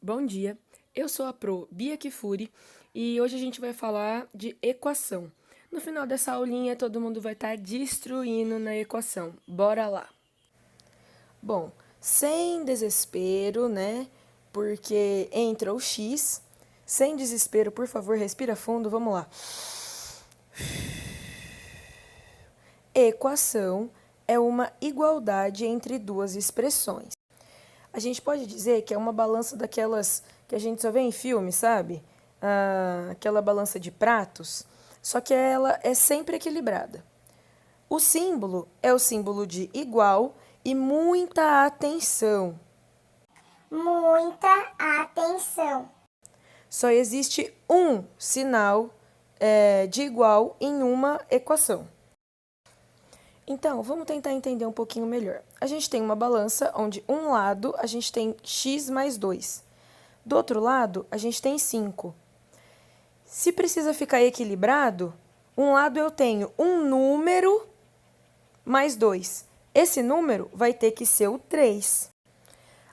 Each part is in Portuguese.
Bom dia, eu sou a Pro Bia Kifuri e hoje a gente vai falar de equação. No final dessa aulinha, todo mundo vai estar destruindo na equação. Bora lá! Bom, sem desespero, né? Porque entra o x. Sem desespero, por favor, respira fundo, vamos lá. Equação é uma igualdade entre duas expressões. A gente pode dizer que é uma balança daquelas que a gente só vê em filme, sabe? Aquela balança de pratos, só que ela é sempre equilibrada. O símbolo é o símbolo de igual e muita atenção. Muita atenção. Só existe um sinal de igual em uma equação. Então, vamos tentar entender um pouquinho melhor. A gente tem uma balança onde um lado a gente tem x mais 2. Do outro lado, a gente tem 5. Se precisa ficar equilibrado, um lado eu tenho um número mais 2. Esse número vai ter que ser o 3.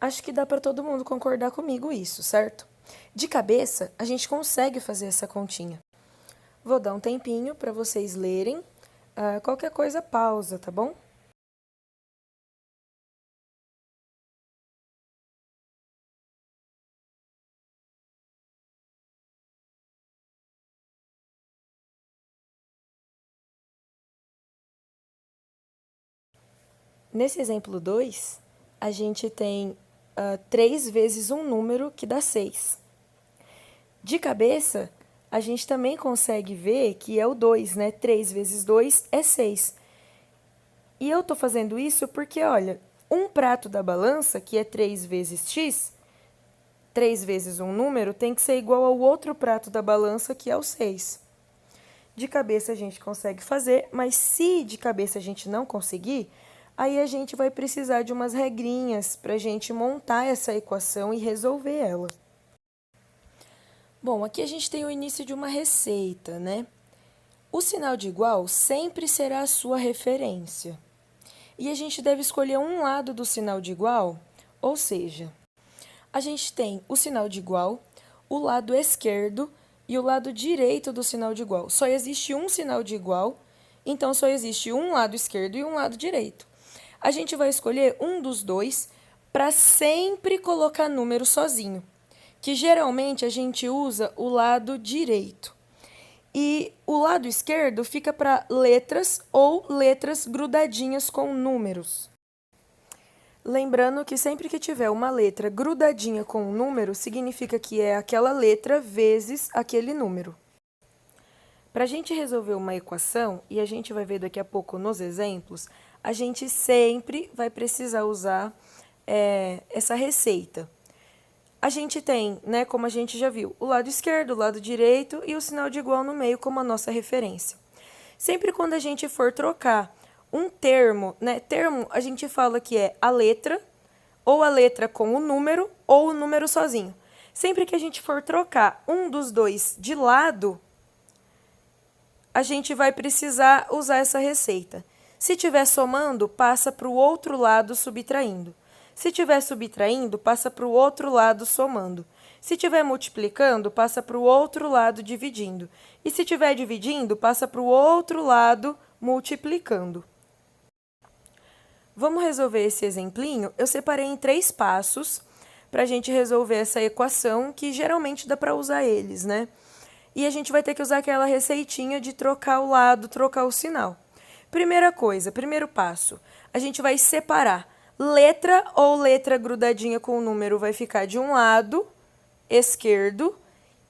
Acho que dá para todo mundo concordar comigo isso, certo? De cabeça, a gente consegue fazer essa continha. Vou dar um tempinho para vocês lerem. Qualquer coisa, pausa, tá bom? Nesse exemplo 2, a gente tem 3 vezes um número que dá 6. De cabeça, a gente também consegue ver que é o 2, né? 3 vezes 2 é 6. E eu estou fazendo isso porque, olha, um prato da balança, que é 3 vezes x, 3 vezes um número, tem que ser igual ao outro prato da balança, que é o 6. De cabeça a gente consegue fazer, mas se de cabeça a gente não conseguir, aí a gente vai precisar de umas regrinhas para a gente montar essa equação e resolver ela. Bom, aqui a gente tem o início de uma receita, né? O sinal de igual sempre será a sua referência. E a gente deve escolher um lado do sinal de igual, ou seja, a gente tem o sinal de igual, o lado esquerdo e o lado direito do sinal de igual. Só existe um sinal de igual, então só existe um lado esquerdo e um lado direito. A gente vai escolher um dos dois para sempre colocar número sozinho, que geralmente a gente usa o lado direito. E o lado esquerdo fica para letras ou letras grudadinhas com números. Lembrando que sempre que tiver uma letra grudadinha com um número, significa que é aquela letra vezes aquele número. Para a gente resolver uma equação, e a gente vai ver daqui a pouco nos exemplos, a gente sempre vai precisar usar essa receita. A gente tem, né, como a gente já viu, o lado esquerdo, o lado direito e o sinal de igual no meio como a nossa referência. Sempre quando a gente for trocar um termo, né, termo a gente fala que é a letra, ou a letra com o número, ou o número sozinho. Sempre que a gente for trocar um dos dois de lado, a gente vai precisar usar essa receita. Se estiver somando, passa para o outro lado subtraindo. Se estiver subtraindo, passa para o outro lado somando. Se estiver multiplicando, passa para o outro lado dividindo. E se estiver dividindo, passa para o outro lado multiplicando. Vamos resolver esse exemplinho? Eu separei em 3 passos para a gente resolver essa equação, que geralmente dá para usar eles, né? E a gente vai ter que usar aquela receitinha de trocar o lado, trocar o sinal. Primeira coisa, primeiro passo, a gente vai separar. Letra ou letra grudadinha com o número vai ficar de um lado, esquerdo,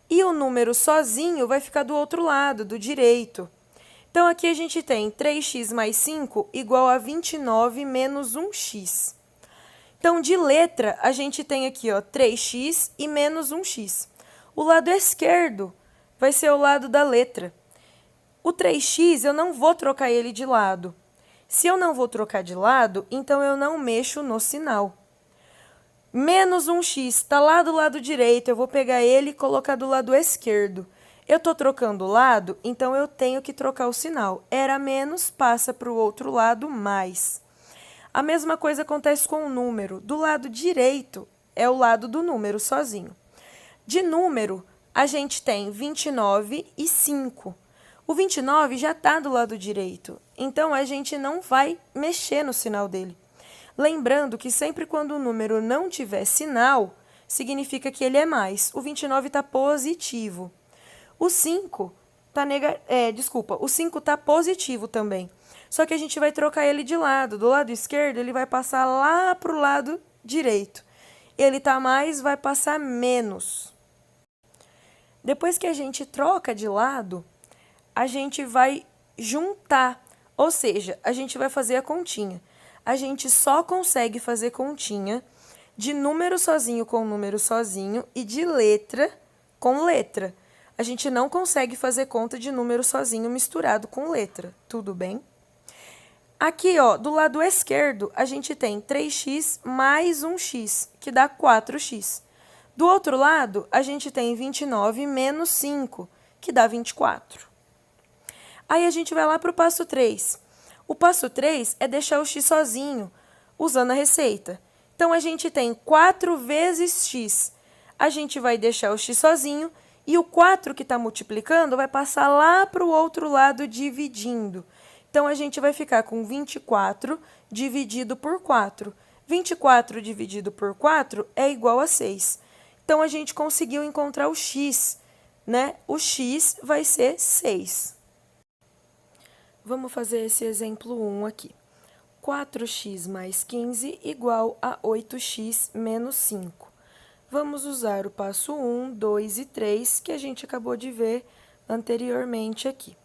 e o número sozinho vai ficar do outro lado, do direito. Então, aqui a gente tem 3x mais 5 igual a 29 menos 1x. Então, de letra, a gente tem aqui, ó, 3x e menos 1x. O lado esquerdo vai ser o lado da letra. O 3x, eu não vou trocar ele de lado. Se eu não vou trocar de lado, então eu não mexo no sinal. Menos 1x está lá do lado direito, eu vou pegar ele e colocar do lado esquerdo. Eu estou trocando o lado, então eu tenho que trocar o sinal. Era menos, passa para o outro lado, mais. A mesma coisa acontece com o número. Do lado direito, é o lado do número sozinho. De número, a gente tem 29 e 5. O 29 já está do lado direito, então a gente não vai mexer no sinal dele. Lembrando que sempre quando o número não tiver sinal, significa que ele é mais. O 29 está positivo. O 5 o 5 está positivo também. Só que a gente vai trocar ele de lado. Do lado esquerdo, ele vai passar lá para o lado direito. Ele está mais, vai passar menos. Depois que a gente troca de lado, a gente vai juntar, ou seja, a gente vai fazer a continha. A gente só consegue fazer continha de número sozinho com número sozinho e de letra com letra. A gente não consegue fazer conta de número sozinho misturado com letra, tudo bem? Aqui, ó, do lado esquerdo, a gente tem 3x mais 1x, que dá 4x. Do outro lado, a gente tem 29 menos 5, que dá 24. Aí a gente vai lá para o passo 3. O passo 3 é deixar o x sozinho, usando a receita. Então, a gente tem 4 vezes x. A gente vai deixar o x sozinho e o 4 que está multiplicando vai passar lá para o outro lado dividindo. Então, a gente vai ficar com 24 dividido por 4. 24 dividido por 4 é igual a 6. Então, a gente conseguiu encontrar o x, né? O x vai ser 6. Vamos fazer esse exemplo 1 aqui. 4x mais 15 igual a 8x menos 5. Vamos usar o passo 1, 2 e 3, que a gente acabou de ver anteriormente aqui.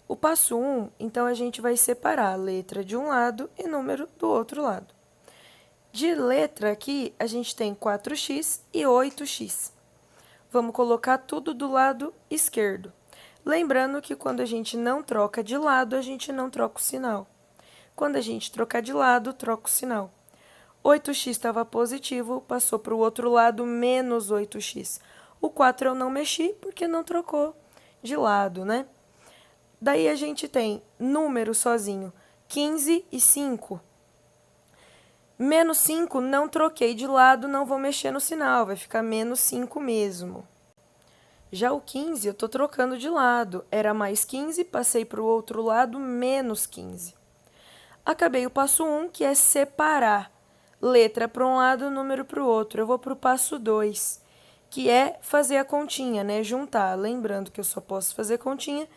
O passo 1, então, a gente vai separar a letra de um lado e número do outro lado. De letra aqui, a gente tem 4x e 8x. Vamos colocar tudo do lado esquerdo. Lembrando que quando a gente não troca de lado, a gente não troca o sinal. Quando a gente trocar de lado, troca o sinal. 8x estava positivo, passou para o outro lado, menos 8x. O 4 eu não mexi porque não trocou de lado, né? Daí a gente tem número sozinho, 15 e 5. Menos 5, não troquei de lado, não vou mexer no sinal, vai ficar menos 5 mesmo. Já o 15, eu estou trocando de lado. Era mais 15, passei para o outro lado, menos 15. Acabei o passo 1, que é separar letra para um lado, número para o outro. Eu vou para o passo 2, que é fazer a continha, né? Juntar. Lembrando que eu só posso fazer continha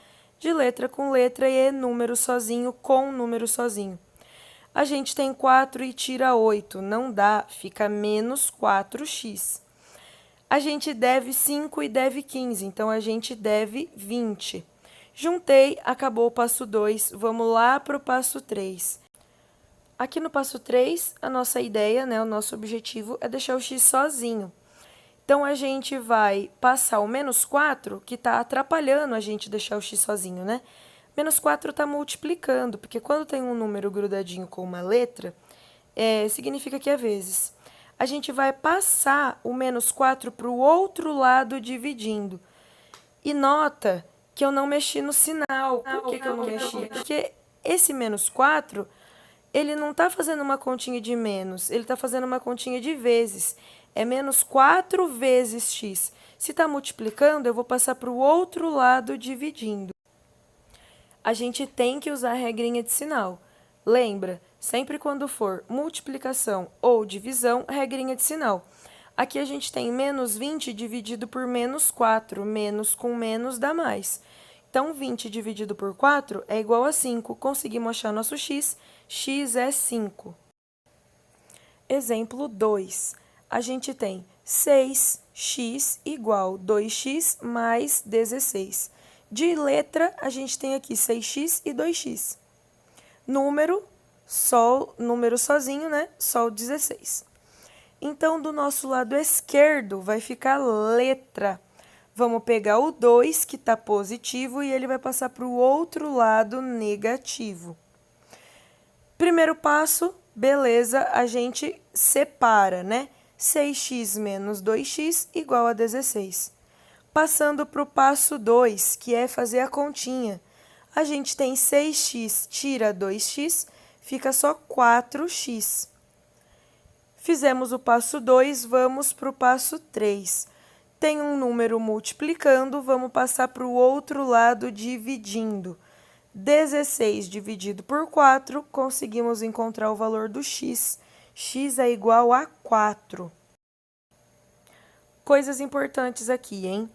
de letra com letra e número sozinho com número sozinho. A gente tem 4 e tira 8. Não dá, fica menos 4x. A gente deve 5 e deve 15, então a gente deve 20. Juntei, acabou o passo 2, vamos lá para o passo 3. Aqui no passo 3, a nossa ideia, né, o nosso objetivo é deixar o x sozinho. Então, a gente vai passar o menos 4, que está atrapalhando a gente deixar o x sozinho, né? Menos 4 está multiplicando, porque quando tem um número grudadinho com uma letra, significa que é vezes. A gente vai passar o menos 4 para o outro lado dividindo. E nota que eu não mexi no sinal. Por que eu não mexi? Porque esse menos 4, ele não está fazendo uma continha de menos, ele está fazendo uma continha de vezes. É menos 4 vezes x. Se está multiplicando, eu vou passar para o outro lado dividindo. A gente tem que usar a regrinha de sinal. Lembra, sempre quando for multiplicação ou divisão, regrinha de sinal. Aqui a gente tem menos 20 dividido por menos 4. Menos com menos dá mais. Então, 20 dividido por 4 é igual a 5. Conseguimos achar nosso x. X é 5. Exemplo 2. A gente tem 6x igual 2x mais 16. De letra, a gente tem aqui 6x e 2x. Número sozinho, né? Só o 16. Então, do nosso lado esquerdo, vai ficar letra. Vamos pegar o 2, que está positivo, e ele vai passar para o outro lado negativo. Primeiro passo, beleza, a gente separa, né? 6x menos 2x igual a 16. Passando para o passo 2, que é fazer a continha. A gente tem 6x, tira 2x, fica só 4x. Fizemos o passo 2, vamos para o passo 3. Tem um número multiplicando, vamos passar para o outro lado dividindo. 16 dividido por 4, conseguimos encontrar o valor do x. X é igual a 4. Coisas importantes aqui, hein?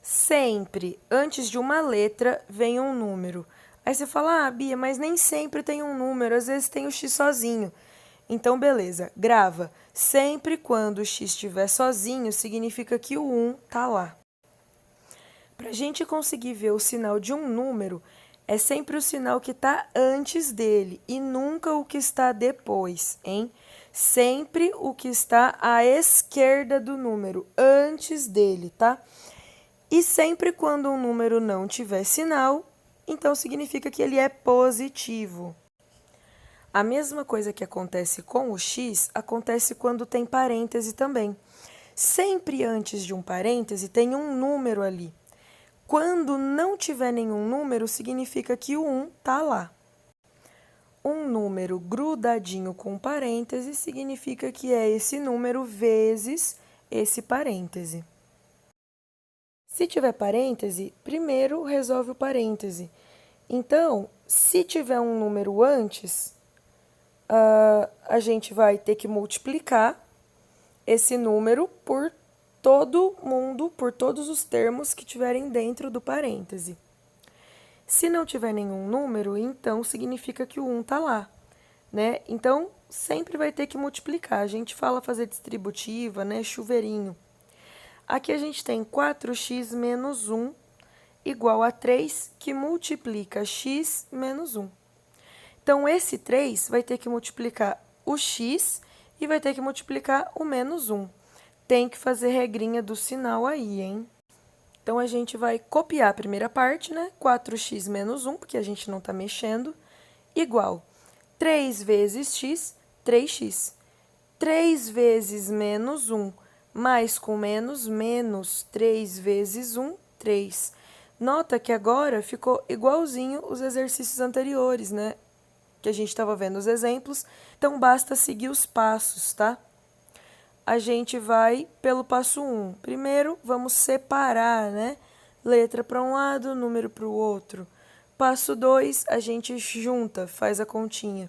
Sempre, antes de uma letra, vem um número. Aí você fala, Bia, mas nem sempre tem um número, às vezes tem o x sozinho. Então, beleza, grava. Sempre quando o x estiver sozinho, significa que o 1 tá lá. Para a gente conseguir ver o sinal de um número, é sempre o sinal que está antes dele e nunca o que está depois, hein? Sempre o que está à esquerda do número, antes dele, tá? E sempre quando um número não tiver sinal, então significa que ele é positivo. A mesma coisa que acontece com o x, acontece quando tem parêntese também. Sempre antes de um parêntese tem um número ali. Quando não tiver nenhum número, significa que o 1 está lá. Um número grudadinho com parêntese significa que é esse número vezes esse parêntese. Se tiver parêntese, primeiro resolve o parêntese. Então, se tiver um número antes, a gente vai ter que multiplicar esse número por todo mundo, por todos os termos que tiverem dentro do parêntese. Se não tiver nenhum número, então significa que o 1 está lá, né? Então, sempre vai ter que multiplicar. A gente fala fazer distributiva, né? Chuveirinho. Aqui a gente tem 4x menos 1 igual a 3, que multiplica x menos 1. Então, esse 3 vai ter que multiplicar o x e vai ter que multiplicar o menos 1. Tem que fazer regrinha do sinal aí, hein? Então, a gente vai copiar a primeira parte, né? 4x menos 1, porque a gente não está mexendo, igual 3 vezes x, 3x. 3 vezes menos 1, mais com menos, menos 3 vezes 1, 3. Nota que agora ficou igualzinho os exercícios anteriores, né? Que a gente estava vendo os exemplos. Então, basta seguir os passos, tá? A gente vai pelo passo 1. Primeiro, vamos separar, né? Letra para um lado, número para o outro. Passo 2, a gente junta, faz a continha.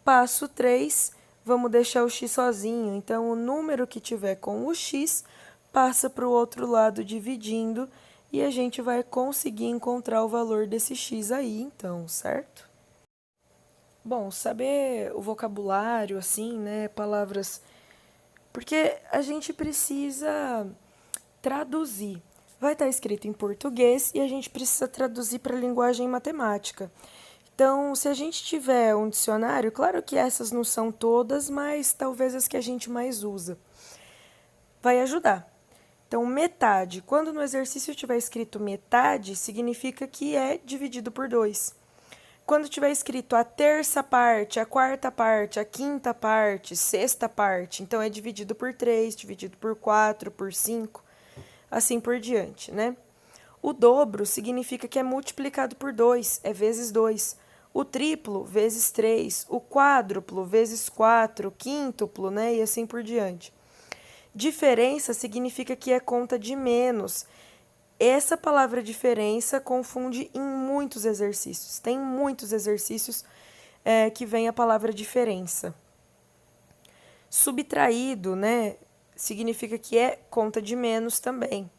Passo 3, vamos deixar o x sozinho. Então, o número que tiver com o x passa para o outro lado dividindo e a gente vai conseguir encontrar o valor desse x aí, então, certo? Bom, saber o vocabulário, assim, né? Palavras. Porque a gente precisa traduzir. Vai estar escrito em português e a gente precisa traduzir para a linguagem matemática. Então, se a gente tiver um dicionário, claro que essas não são todas, mas talvez as que a gente mais usa, vai ajudar. Então, metade. Quando no exercício tiver escrito metade, significa que é dividido por 2. Quando tiver escrito a terça parte, a quarta parte, a quinta parte, sexta parte, então é dividido por 3, dividido por 4, por 5, assim por diante, né? O dobro significa que é multiplicado por 2, é vezes 2. O triplo, vezes 3. O quádruplo, vezes 4. O quíntuplo, né? E assim por diante. Diferença significa que é conta de menos. Essa palavra diferença confunde em muitos exercícios. Tem muitos exercícios que vem a palavra diferença. Subtraído, né, significa que é conta de menos também.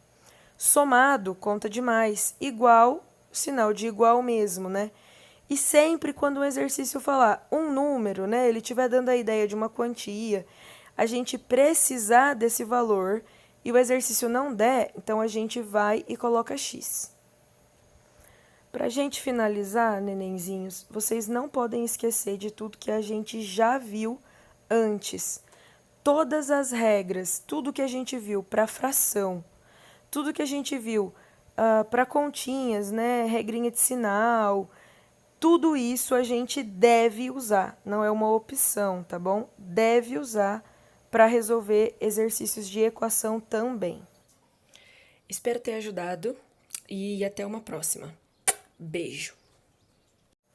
Somado, conta de mais. Igual, sinal de igual mesmo, né? E sempre quando um exercício falar um número, né, ele estiver dando a ideia de uma quantia, a gente precisar desse valor e o exercício não der, então a gente vai e coloca x. Para a gente finalizar, nenenzinhos, vocês não podem esquecer de tudo que a gente já viu antes. Todas as regras, tudo que a gente viu para fração, tudo que a gente viu para continhas, né, regrinha de sinal, tudo isso a gente deve usar, não é uma opção, tá bom? Deve usar para resolver exercícios de equação também. Espero ter ajudado e até uma próxima. Beijo!